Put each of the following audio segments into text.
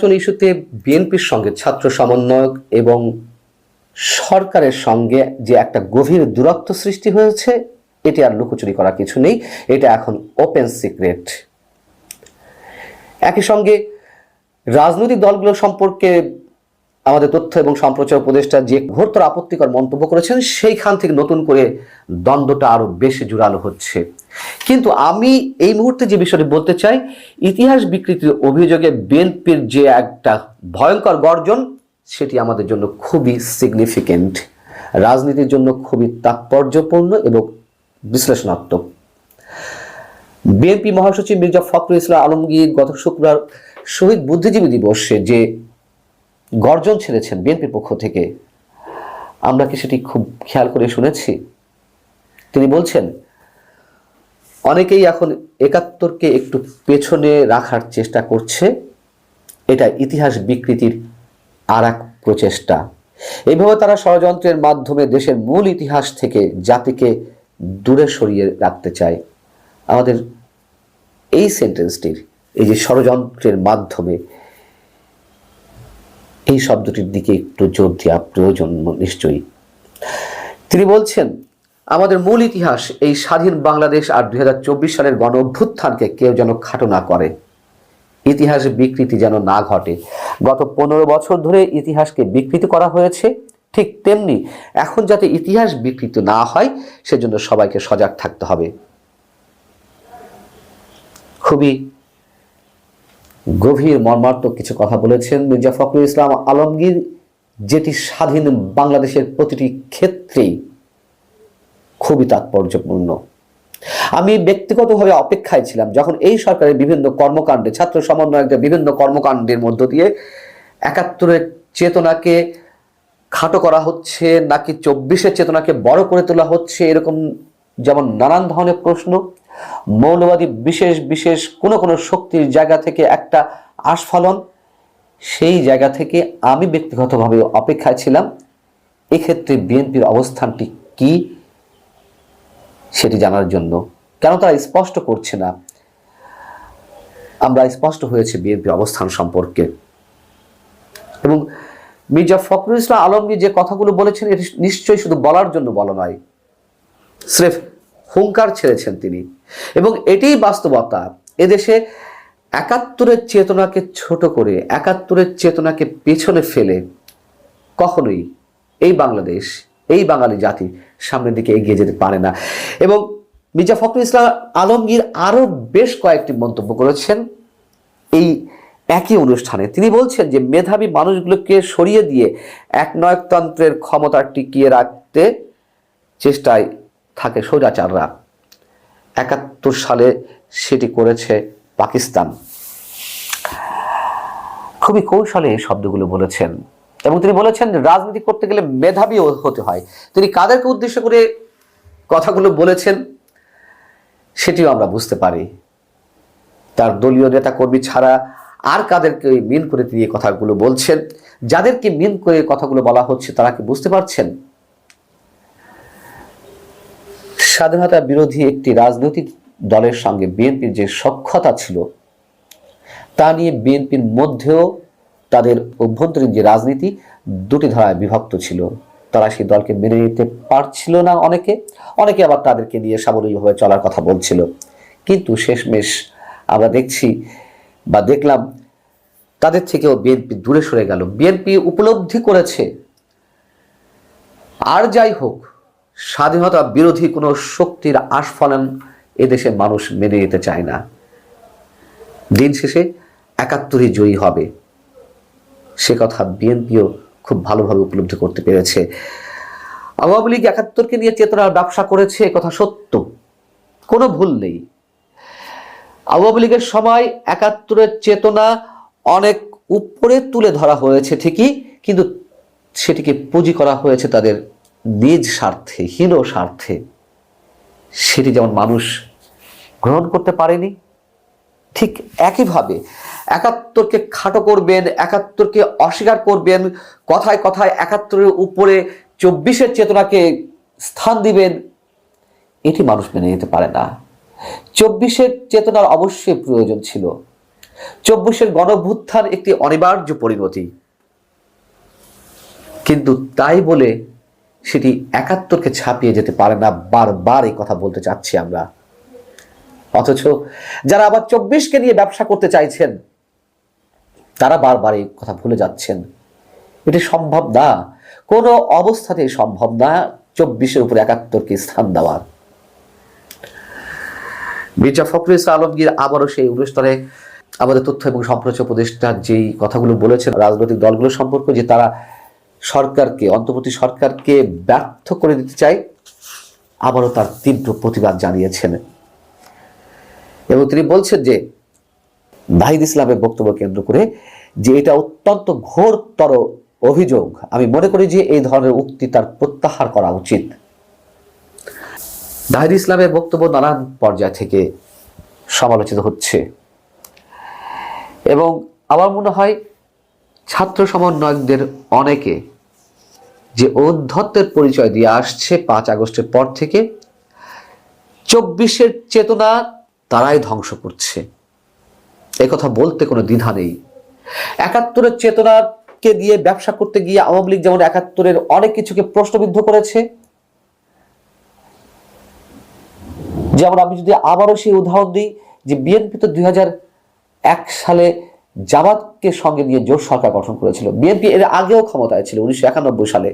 নির্বাচন ইস্যুতে বিএনপির সঙ্গে ছাত্র সমন্বয়ক এবং সরকারের সঙ্গে যে একটা গভীর দূরত্ব সৃষ্টি হয়েছে, এটি আর লুকোচুরি করা কিছু নেই, এটা এখন ওপেন সিক্রেট। একই সঙ্গে রাজনৈতিক দলগুলো সম্পর্কে আমাদের তথ্য এবং সম্প্রচার উপদেষ্টা যে ঘোরতর আপত্তিকর মন্তব্য করেছেন, সেইখান থেকে নতুন করে দ্বন্দ্বটা আরো বেশি জোরালো হচ্ছে। কিন্তু আমি এই মুহূর্তে যে বিষয়টি বলতে চাই, ইতিহাস বিকৃতির অভিযোগে বিএনপির যে একটা ভয়ঙ্কর গর্জন, সেটি আমাদের জন্য খুবই সিগনিফিকেন্ট, রাজনীতির জন্য খুবই তাৎপর্যপূর্ণ এবং বিশ্লেষণাত্মক। বিএনপি মহাসচিব মির্জা ফখরুল ইসলাম আলমগীর গত শুক্রবার শহীদ বুদ্ধিজীবী দিবসে যে গর্জন ছেড়েছেন বিএনপির পক্ষ থেকে, আমরা কি সেটি খুব খেয়াল করে শুনেছি? তিনি বলছেন, অনেকেই এখন ৭১কে একটু পেছনে রাখার চেষ্টা করছে, এটা ইতিহাস বিকৃতির আর এক প্রচেষ্টা। এইভাবে তারা ষড়যন্ত্রের মাধ্যমে দেশের মূল ইতিহাস থেকে জাতিকে দূরে সরিয়ে রাখতে চায়। আমাদের এই সেন্টেন্সটির, এই যে ষড়যন্ত্রের মাধ্যমে, এই শব্দটির দিকে একটু জোর দেওয়া প্রয়োজন নিশ্চয়ই। তিনি বলছেন, আমাদের মূল ইতিহাস এই স্বাধীন বাংলাদেশ আর ২০২৪ সালের গণ অভ্যুত্থানকে কেউ যেন খাটো না করে, ইতিহাস বিকৃতি যেন না ঘটে। গত ১৫ বছর ধরে ইতিহাসকে বিকৃতি করা হয়েছে, ঠিক তেমনি এখন যাতে ইতিহাস বিকৃত না হয় সেজন্য সবাইকে সজাগ থাকতে হবে। খুবই গভীর মর্মার্থক কিছু কথা বলেছেন মির্জা ফখরুল ইসলাম আলমগীর, যেটি স্বাধীন বাংলাদেশের প্রতিটি ক্ষেত্রেই খুবই তাৎপর্যপূর্ণ। আমি ব্যক্তিগতভাবে অপেক্ষায় ছিলাম যখন এই সরকারের বিভিন্ন কর্মকাণ্ডে, ছাত্র সমন্বয়কদের বিভিন্ন কর্মকাণ্ডের মধ্য দিয়ে ৭১-এর চেতনাকে খাটো করা হচ্ছে নাকি ২৪-এর চেতনাকে বড় করে তোলা হচ্ছে, এরকম যেমন নানান ধরনের প্রশ্ন, মৌলবাদী বিশেষ বিশেষ কোনো শক্তির জায়গা থেকে একটা আস্ফালন, সেই জায়গা থেকে আমি ব্যক্তিগতভাবে অপেক্ষায় ছিলাম এক্ষেত্রে বিএনপির অবস্থানটি কি সেটি জানার জন্য। কেন তারা স্পষ্ট করছে না? আমরা স্পষ্ট হয়েছে বিএনপির অবস্থান সম্পর্কে। এবং মির্জা ফখরুল ইসলাম আলমগীর যে কথাগুলো বলেছেন, এটি নিশ্চয়ই শুধু বলার জন্য বলা নয়, স্রেফ হুঙ্কার ছেড়েছেন তিনি। এবং এটাই বাস্তবতা। এদেশে ৭১-এর চেতনাকে ছোট করে, ৭১-এর চেতনাকে পেছনে ফেলে কখনোই এই বাংলাদেশ, এই বাঙালি জাতি সামনের দিকে এগিয়ে যেতে পারে না। এবং মির্জা ফখরুল ইসলাম আলমগীর আরো বেশ কয়েকটি মন্তব্য করেছেন এই একই অনুষ্ঠানে। তিনি বলছেন যে মেধাবী মানুষগুলোকে সরিয়ে দিয়ে একনায়কতন্ত্রের ক্ষমতা টিকিয়ে রাখতে চেষ্টায় থাকে স্বৈরাচাররা। ৭১ সালে সেটি করেছে পাকিস্তান। খুবই কৌশলে এই শব্দগুলো বলেছেন এবং তিনি বলেছেন রাজনীতি করতে গেলে মেধাবী হতে হয়। তিনি কাদেরকে উদ্দেশ্য করে কথাগুলো বলেছেন সেটিও আমরা বুঝতে পারি। তার দলীয় নেতা কর্মী ছাড়া আর কাদেরকে মিন করে তিনি এই কথাগুলো বলছেন? যাদেরকে মিন করে কথাগুলো বলা হচ্ছে তারা কি বুঝতে পারছেন? স্বাধীনতা বিরোধী একটি রাজনৈতিক দলের সঙ্গে বিএনপির যে সখ্যতা ছিল, তা নিয়ে বিএনপির মধ্যেও তাদের অভ্যন্তরীণ যে রাজনীতি দুটি ধারায় বিভক্ত ছিল। তারা সেই দলকে মেনে নিতে পারছিল না, অনেকে আবার তাদেরকে নিয়ে সাবলীলভাবে চলার কথা বলছিল। কিন্তু শেষমেশ আমরা দেখলাম তাদের থেকেও বিএনপি দূরে সরে গেল। বিএনপি উপলব্ধি করেছে আর যাই হোক, স্বাধীনতা বিরোধী কোনো শক্তির আস্ফালন এদেশের মানুষ মেনে নিতে চায় না। দিন শেষে ৭১-ই জয়ী হবে, সে কথা বিএনপিও খুব ভালোভাবে উপলব্ধি করতে পেরেছে। আওয়ামী লীগ ৭১-কে নিয়ে চেতনার ব্যবসা করেছে, কথা সত্য, কোনো ভুল নেই। আওয়ামী লীগের সময় ৭১-এর চেতনা অনেক উপরে তুলে ধরা হয়েছে ঠিকই, কিন্তু সেটিকে পুঁজি করা হয়েছে তাদের নিজ স্বার্থে, হীন স্বার্থে। সেটি যেমন মানুষ গ্রহণ করতে পারেনি, ঠিক একইভাবে ৭১-কে খাটো করবেন, ৭১-কে অস্বীকার করবেন, কথায় কথায় ৭১-এর উপরে ২৪-এর চেতনাকে স্থান দিবেন, এটি মানুষ মেনে নিতে পারে না। ২৪-এর চেতনার অবশ্যই প্রয়োজন ছিল, চব্বিশের গণঅভ্যুত্থান একটি অনিবার্য পরিণতি, কিন্তু তাই বলে সেটি ৭১কে ছাপিয়ে যেতে পারে না। বারবার এই কথা বলতে চাচ্ছি আমরা। অথচ যারা আবার ২৪কে নিয়ে ব্যবসা করতে চাইছেন তারা বারবার এই কথা ভুলে যাচ্ছেন। এটি সম্ভব না, কোনো অবস্থাতেই সম্ভব না ২৪-এর উপর ৭১কে স্থান দেওয়ার। মির্জা ফখরুল ইসলাম আলমগীর আবারও সেই অনুষ্ঠানে আমাদের তথ্য এবং সম্প্রচার উপদেষ্টা যেই কথাগুলো বলেছেন রাজনৈতিক দলগুলো সম্পর্কে, যে তারা সরকারকে, অন্তর্বর্তী সরকারকে ব্যর্থ করে দিতে চায়, আবারও তার তীব্র প্রতিবাদ জানিয়েছেন। এবং তিনি বলছেন যে নাহিদ ইসলামের বক্তব্য কেন্দ্র করে যে এটা অত্যন্ত ঘোরতর অভিযোগ। আমি মনে করি যে এই ধরনের উক্তি তার প্রত্যাহার করা উচিত। নাহিদ ইসলামের বক্তব্য নানান পর্যায় থেকে সমালোচিত হচ্ছে এবং আমার মনে হয় ছাত্র সমন্বয়কদের অনেকে যে ঔদ্ধত্যের পরিচয় দিয়ে আসছে ৫ আগস্টের পর থেকে, ২৪-এর চেতনা তারাই ধ্বংস করছে, একথা বলতে কোনো দ্বিধা নেই। ৭১-এর চেতনাকে দিয়ে ব্যবসা করতে গিয়ে আওয়ামী লীগ যেমন ৭১-এর অনেক কিছুকে প্রশ্নবিদ্ধ করেছে, যেমন আমি যদি আবারও সেই উদাহরণ দিই যে বিএনপি তো ২০০১ সালে জামাতকে সঙ্গে নিয়ে জোট সরকার গঠন করেছিল। বিএনপি এর আগেও ক্ষমতায় ছিল ১৯৯১ সালে।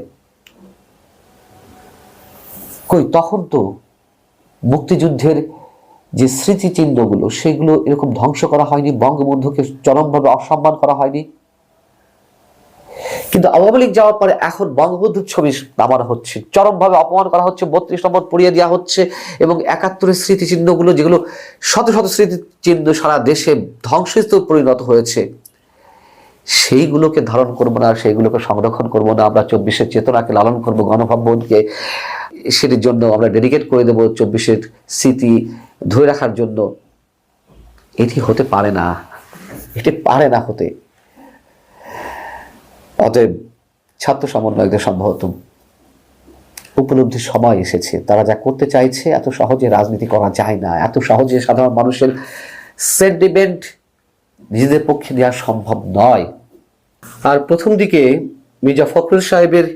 কই তখন তো মুক্তিযুদ্ধের যে স্মৃতিচিহ্নগুলো সেগুলো এরকম ধ্বংস করা হয়নি, বঙ্গবন্ধুকে চরমভাবে অসম্মান করা হয়নি। কিন্তু আওয়ামী লীগ যাওয়ার পরে এখন বঙ্গবন্ধুর ছবি নামানো হচ্ছে, চরমভাবে অপমান করা হচ্ছে, ৩২ নম্বর পুড়িয়ে দেওয়া হচ্ছে এবং ৭১-এর স্মৃতিচিহ্নগুলো, যেগুলো শত শত স্মৃতিচিহ্ন সারা দেশে ধ্বংসস্তূপে পরিণত হয়েছে, সেইগুলোকে ধারণ করবো না, সেইগুলোকে সংরক্ষণ করবো না। আমরা ২৪-এর চেতনাকে লালন করবো, গণভবনকে সেটির জন্য আমরা ডেডিকেট করে দেবো, ২৪-এর স্মৃতি ধরে রাখার জন্য। এটি হতে পারে না, এটি পারে না হতে। অতএব ছাত্র সমন্বয়কদের সম্ভবত উপলব্ধির সময় এসেছে, তারা যা করতে চাইছে এত সহজে রাজনীতি করা যায় না, এত সহজে সাধারণ মানুষের সেন্টিমেন্ট নিজেদের পক্ষে দেওয়া সম্ভব নয়। আর প্রথম দিকে মির্জা ফখরুল সাহেবের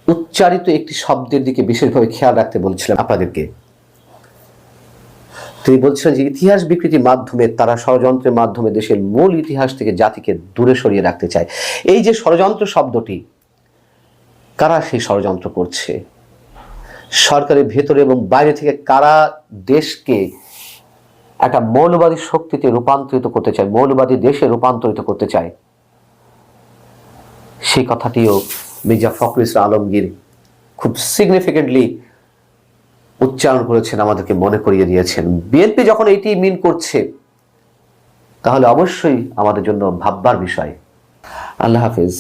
উচ্চারিত একটি শব্দের দিকে বিশেষভাবে খেয়াল রাখতে বলছিলাম আপনাদেরকে। তিনি বলছিলেন যে ইতিহাস বিকৃতির মাধ্যমে তারা ষড়যন্ত্রের মাধ্যমে দেশের মূল ইতিহাস থেকে জাতিকে দূরে সরিয়ে রাখতে চায়। এই যে ষড়যন্ত্র শব্দটি, কারা সেই ষড়যন্ত্র করছে? সরকারের ভেতরে এবং বাইরে থেকে কারা দেশকে একটা মৌলবাদী শক্তিতে রূপান্তরিত করতে চায়, মৌলবাদী দেশে রূপান্তরিত করতে চায়, সেই কথাটিও মির্জা ফখরুল ইসলাম আলমগীর খুব সিগনিফিকেন্টলি উচ্চারণ করেছেন, আমাদেরকে মনে করিয়ে দিয়েছেন। বিএনপি যখন এটি মিন করছে তাহলে অবশ্যই আমাদের জন্য ভাববার বিষয়। আল্লাহ হাফেজ।